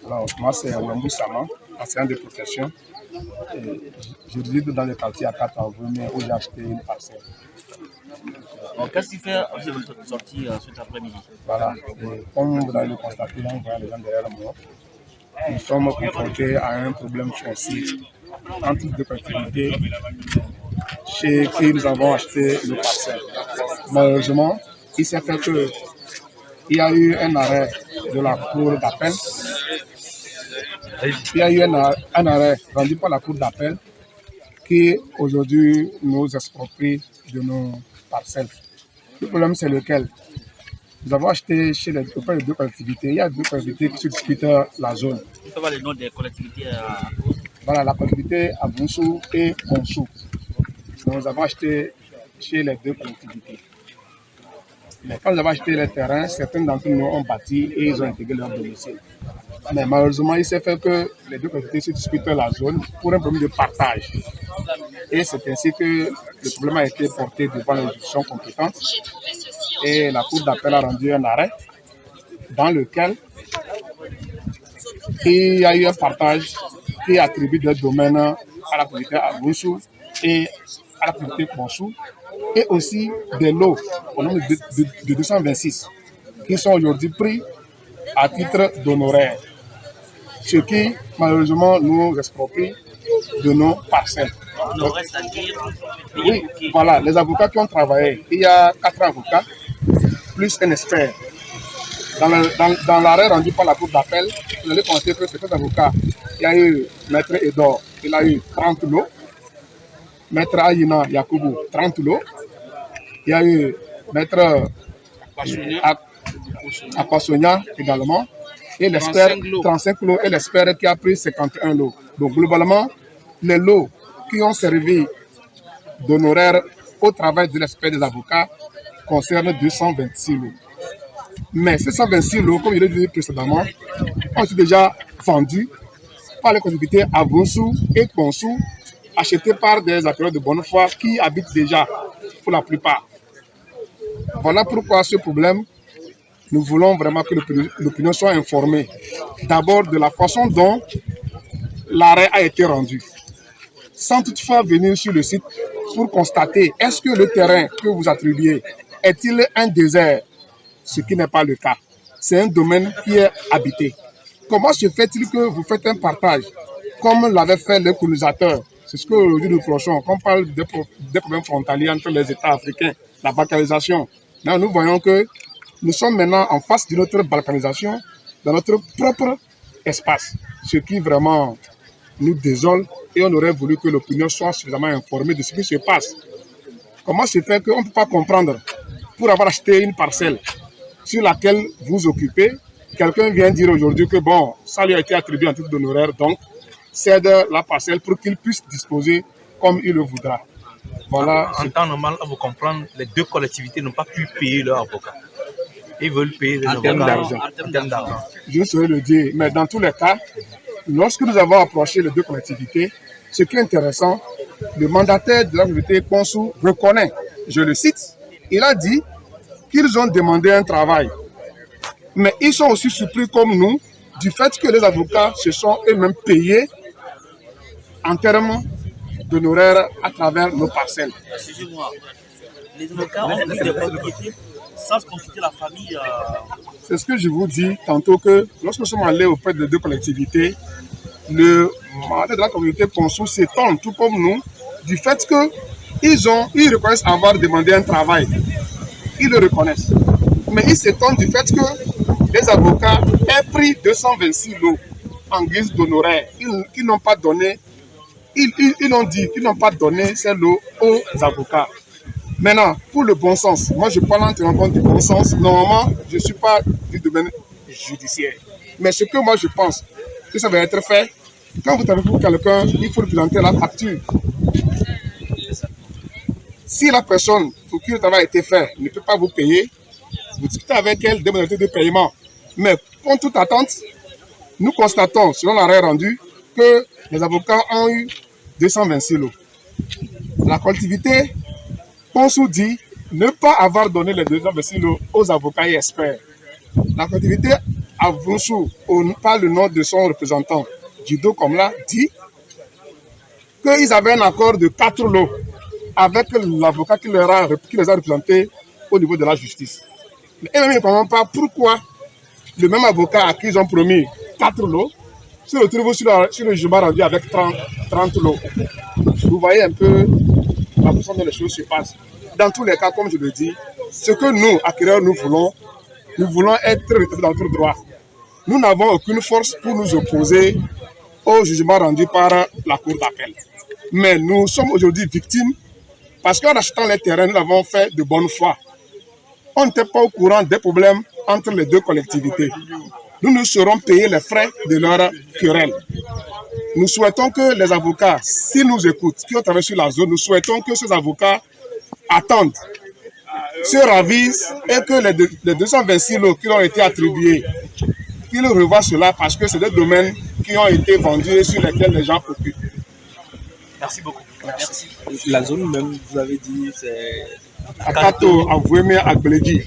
Alors, moi, c'est Wambou Sama, enseignant de profession. Je réside dans le quartier à Katanvumé où j'ai acheté une parcelle. Qu'est-ce qui fait que vous êtes sorti cet après-midi? Voilà, et comme vous allez le constater là, on voit les gens derrière moi. Nous sommes confrontés à un problème foncier entre deux collectivités chez qui nous avons acheté nos parcelles. Malheureusement, il s'est fait qu'il y a eu un arrêt de la cour d'appel. Il y a eu un arrêt rendu par la cour d'appel qui aujourd'hui nous exproprie de nos parcelles. Le problème, c'est lequel? Nous avons acheté auprès de deux collectivités. Il y a deux collectivités qui se disputent la zone. Vous savez les noms des collectivités Voilà, la collectivité Abounsou et Konsou. Nous avons acheté chez les deux collectivités. Mais quand nous avons acheté les terrains, certains d'entre nous ont bâti et ils ont intégré leur domicile. Mais malheureusement, il s'est fait que les deux collectivités se disputent la zone pour un problème de partage. Et c'est ainsi que le problème a été porté devant l'institution compétente. Et la cour d'appel a rendu un arrêt dans lequel il y a eu un partage qui attribue des domaines à la collectivité Abounsou et à la collectivité Konsou, et aussi des lots au nombre de 226 qui sont aujourd'hui pris à titre d'honoraires, ce qui malheureusement nous exproprie de nos parcelles. Oui, voilà, les avocats qui ont travaillé, il y a 4 avocats plus un expert. Dans l'arrêt rendu par la cour d'appel, vous allez constater que ces avocats, il y a eu Maître Edor, il a eu 30 lots, Maître Ayina Yakoubou, 30 lots, il y a eu Maître Akwasonia également, et l'expert 35 lots, et l'expert qui a pris 51 lots. Donc globalement, les lots qui ont servi d'honoraires au travail de l'expert des avocats concernent 226 lots. Mais ces 126 lots, comme je l'ai dit précédemment, ont été déjà vendus par les collectivités Abounsou et Konsou, achetés par des acteurs de bonne foi qui habitent déjà pour la plupart. Voilà pourquoi ce problème, nous voulons vraiment que l'opinion soit informée. D'abord de la façon dont l'arrêt a été rendu, sans toutefois venir sur le site pour constater est-ce que le terrain que vous attribuez est-il un désert, ce qui n'est pas le cas. C'est un domaine qui est habité. Comment se fait-il que vous faites un partage comme l'avaient fait les colonisateurs? C'est ce que aujourd'hui nous reprochons. Quand on parle des problèmes frontaliers entre les États africains, la balkanisation, là, nous voyons que nous sommes maintenant en face de notre balkanisation dans notre propre espace, ce qui vraiment nous désole, et on aurait voulu que l'opinion soit suffisamment informée de ce qui se passe. Comment se fait qu'on ne peut pas comprendre, pour avoir acheté une parcelle sur laquelle vous occupez, quelqu'un vient dire aujourd'hui que bon, ça lui a été attribué en titre d'honoraire, donc cède la parcelle pour qu'il puisse disposer comme il le voudra. Voilà. En temps normal, à vous comprendre, les deux collectivités n'ont pas pu payer leur avocat. Ils veulent payer les avocats en termes d'argent. Je saurais le dire, mais dans tous les cas, lorsque nous avons approché les deux collectivités, ce qui est intéressant, le mandataire de la collectivité Konsou reconnaît, je le cite, il a dit qu'ils ont demandé un travail. Mais ils sont aussi surpris comme nous du fait que les avocats se sont eux-mêmes payés en termes d'honoraires à travers nos parcelles. Excusez-moi, les avocats ont pris des propriétés sans consulter la famille. C'est ce que je vous dis tantôt, que lorsque nous sommes allés auprès de deux collectivités, le mandataire de la communauté Konsou s'étonne, tout comme nous, du fait qu'ils reconnaissent avoir demandé un travail. Ils le reconnaissent. Mais ils s'étonnent du fait que les avocats aient pris 226 lots en guise d'honoraires qu'ils n'ont pas donné. Ils ont dit qu'ils n'ont pas donné ces lots aux avocats. Maintenant, pour le bon sens, moi je parle en tenant compte du bon sens. Normalement, je ne suis pas du domaine judiciaire. Mais ce que moi je pense que ça va être fait, quand vous travaillez pour quelqu'un, il faut présenter la facture. Si la personne pour qui le travail a été fait ne peut pas vous payer, vous discutez avec elle des modalités de paiement. Mais contre toute attente, nous constatons, selon l'arrêt rendu, que les avocats ont eu 226 lots. La collectivité, Ponsou dit ne pas avoir donné les 226 lots aux avocats et experts. La collectivité à Vunchou, par le nom de son représentant, Dido Komla, dit qu'ils avaient un accord de 4 lots avec l'avocat qui les a représentés au niveau de la justice. Mais eux-mêmes ne comprennent pas pourquoi le même avocat à qui ils ont promis 4 lots se retrouve sur le jugement rendu avec 30 lots. Vous voyez un peu la façon dont les choses se passent. Dans tous les cas, comme je le dis, ce que nous, acquéreurs, nous voulons être rétablis dans notre droit. Nous n'avons aucune force pour nous opposer au jugement rendu par la Cour d'appel. Mais nous sommes aujourd'hui victimes parce qu'en achetant les terrains, nous l'avons fait de bonne foi. On n'était pas au courant des problèmes entre les deux collectivités. Nous nous serons payés les frais de leur querelle. Nous souhaitons que les avocats, s'ils nous écoutent, qui ont travaillé sur la zone, nous souhaitons que ces avocats attendent, se ravisent et que les 226 lots qui ont été attribués, qu'ils revoient cela parce que c'est des domaines qui ont été vendus et sur lesquels les gens occupent. Merci beaucoup. Merci. La zone même, vous avez dit, c'est... Akato, Avouémé, Agbelegi.